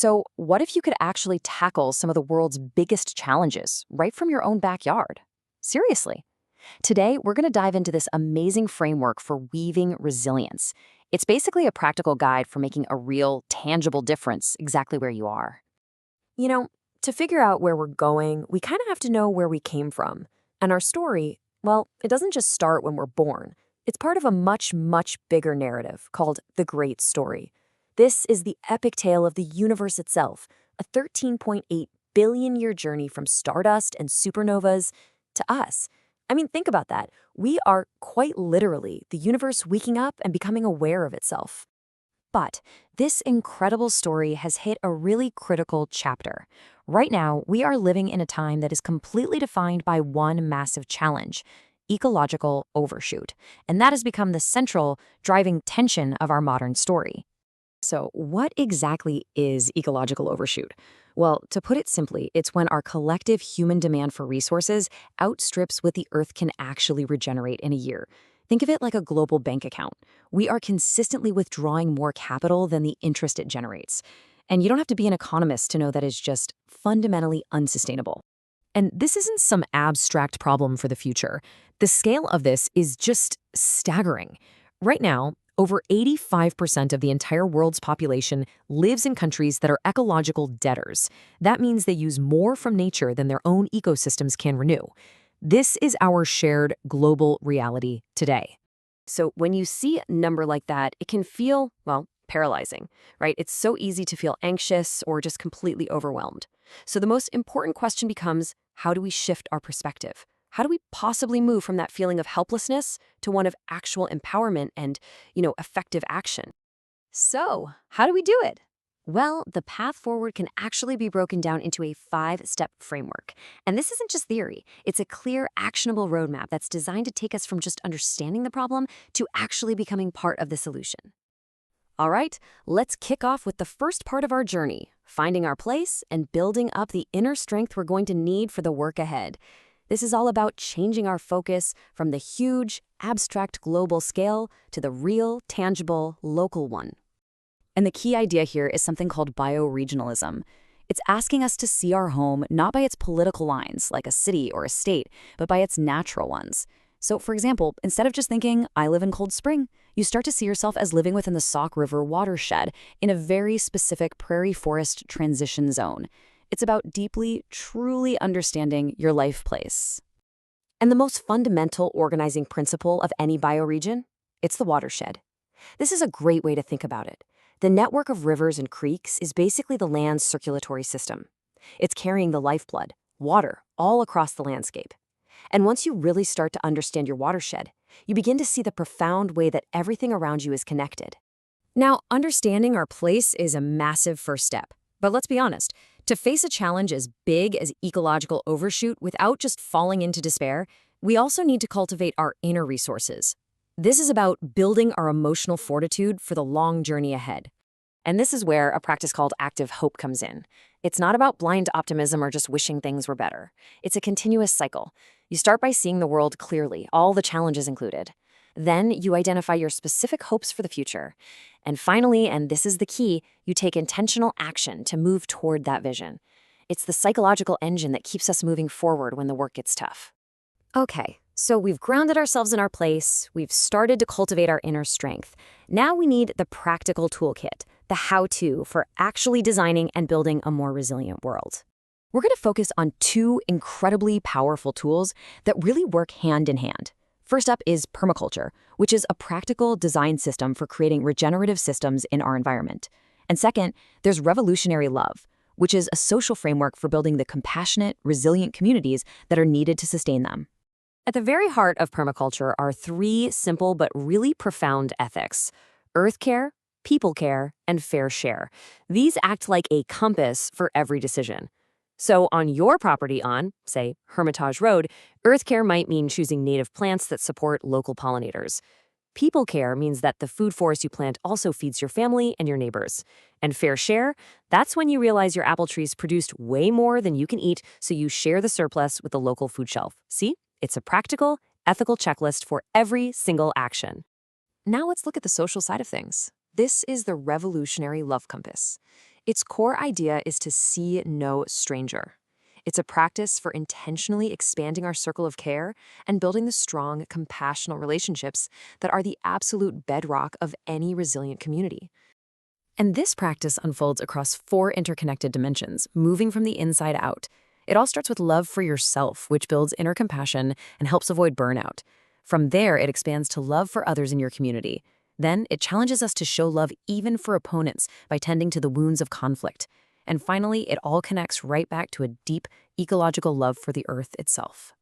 So, what if you could actually tackle some of the world's biggest challenges right from your own backyard? Seriously. Today, we're going to dive into this amazing framework for weaving resilience. It's basically a practical guide for making a real, tangible difference exactly where you are. You know, to figure out where we're going, we kind of have to know where we came from. And our story, well, it doesn't just start when we're born. It's part of a much, much bigger narrative called The Great Story. This is the epic tale of the universe itself, a 13.8 billion year journey from stardust and supernovas to us. I mean, think about that. We are quite literally the universe waking up and becoming aware of itself. But this incredible story has hit a really critical chapter. Right now, we are living in a time that is completely defined by one massive challenge: ecological overshoot. And that has become the central driving tension of our modern story. So, what exactly is ecological overshoot? Well, to put it simply, it's when our collective human demand for resources outstrips what the Earth can actually regenerate in a year. Think of it like a global bank account. We are consistently withdrawing more capital than the interest it generates. And you don't have to be an economist to know that is just fundamentally unsustainable. And this isn't some abstract problem for the future. The scale of this is just staggering. Right now, over 85% of the entire world's population lives in countries that are ecological debtors. That means they use more from nature than their own ecosystems can renew. This is our shared global reality today. So when you see a number like that, it can feel, well, paralyzing, right? It's so easy to feel anxious or just completely overwhelmed. So the most important question becomes, how do we shift our perspective? How do we possibly move from that feeling of helplessness to one of actual empowerment and, effective action? So, how do we do it? Well, the path forward can actually be broken down into a 5-step framework. And this isn't just theory. It's a clear, actionable roadmap that's designed to take us from just understanding the problem to actually becoming part of the solution. All right, let's kick off with the first part of our journey, finding our place and building up the inner strength we're going to need for the work ahead. This is all about changing our focus from the huge, abstract global scale to the real, tangible, local one. And the key idea here is something called bioregionalism. It's asking us to see our home not by its political lines, like a city or a state, but by its natural ones. So, for example, instead of just thinking, I live in Cold Spring, you start to see yourself as living within the Sauk River watershed in a very specific prairie-forest transition zone. It's about deeply, truly understanding your life place. And the most fundamental organizing principle of any bioregion? It's the watershed. This is a great way to think about it. The network of rivers and creeks is basically the land's circulatory system. It's carrying the lifeblood, water, all across the landscape. And once you really start to understand your watershed, you begin to see the profound way that everything around you is connected. Now, understanding our place is a massive first step. But let's be honest, to face a challenge as big as ecological overshoot without just falling into despair, we also need to cultivate our inner resources. This is about building our emotional fortitude for the long journey ahead. And this is where a practice called active hope comes in. It's not about blind optimism or just wishing things were better. It's a continuous cycle. You start by seeing the world clearly, all the challenges included. Then you identify your specific hopes for the future. And finally, and this is the key, you take intentional action to move toward that vision. It's the psychological engine that keeps us moving forward when the work gets tough. Okay, so we've grounded ourselves in our place, we've started to cultivate our inner strength. Now we need the practical toolkit, the how-to for actually designing and building a more resilient world. We're going to focus on 2 incredibly powerful tools that really work hand in hand. First up is permaculture, which is a practical design system for creating regenerative systems in our environment. And second, there's revolutionary love, which is a social framework for building the compassionate, resilient communities that are needed to sustain them. At the very heart of permaculture are 3 simple but really profound ethics: earth care, people care, and fair share. These act like a compass for every decision. So on your property on, say, Hermitage Road, earth care might mean choosing native plants that support local pollinators. People care means that the food forest you plant also feeds your family and your neighbors. And fair share, that's when you realize your apple trees produced way more than you can eat, so you share the surplus with the local food shelf. See? It's a practical, ethical checklist for every single action. Now let's look at the social side of things. This is the revolutionary love compass. Its core idea is to see no stranger. It's a practice for intentionally expanding our circle of care and building the strong, compassionate relationships that are the absolute bedrock of any resilient community. And this practice unfolds across 4 interconnected dimensions, moving from the inside out. It all starts with love for yourself, which builds inner compassion and helps avoid burnout. From there, it expands to love for others in your community. Then, it challenges us to show love even for opponents by tending to the wounds of conflict. And finally, it all connects right back to a deep ecological love for the earth itself.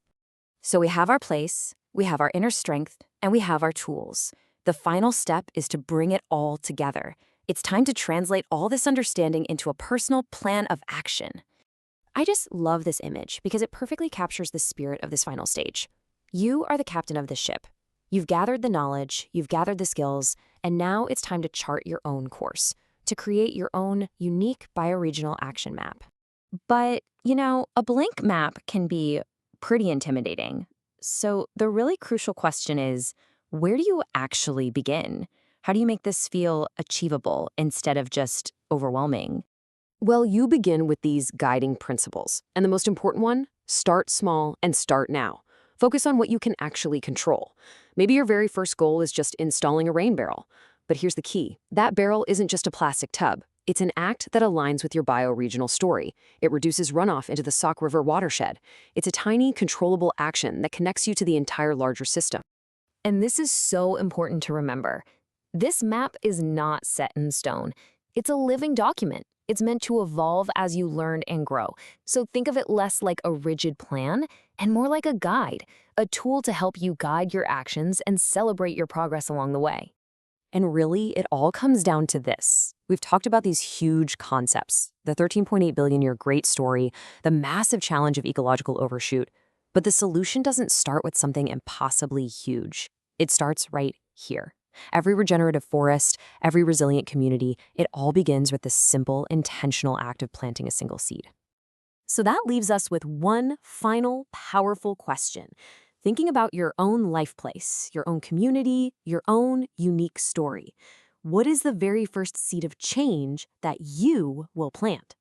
So we have our place, we have our inner strength, and we have our tools. The final step is to bring it all together. It's time to translate all this understanding into a personal plan of action. I just love this image because it perfectly captures the spirit of this final stage. You are the captain of this ship. You've gathered the knowledge, you've gathered the skills, and now it's time to chart your own course, to create your own unique bioregional action map. But, a blank map can be pretty intimidating. So the really crucial question is, where do you actually begin? How do you make this feel achievable instead of just overwhelming? Well, you begin with these guiding principles. And the most important one, start small and start now. Focus on what you can actually control. Maybe your very first goal is just installing a rain barrel. But here's the key. That barrel isn't just a plastic tub. It's an act that aligns with your bioregional story. It reduces runoff into the Sauk River watershed. It's a tiny, controllable action that connects you to the entire larger system. And this is so important to remember. This map is not set in stone. It's a living document. It's meant to evolve as you learn and grow. So think of it less like a rigid plan and more like a guide, a tool to help you guide your actions and celebrate your progress along the way. And really, it all comes down to this. We've talked about these huge concepts, the 13.8 billion year great story, the massive challenge of ecological overshoot. But the solution doesn't start with something impossibly huge. It starts right here. Every regenerative forest, every resilient community, it all begins with this simple, intentional act of planting a single seed. So that leaves us with one final, powerful question. Thinking about your own life place, your own community, your own unique story. What is the very first seed of change that you will plant?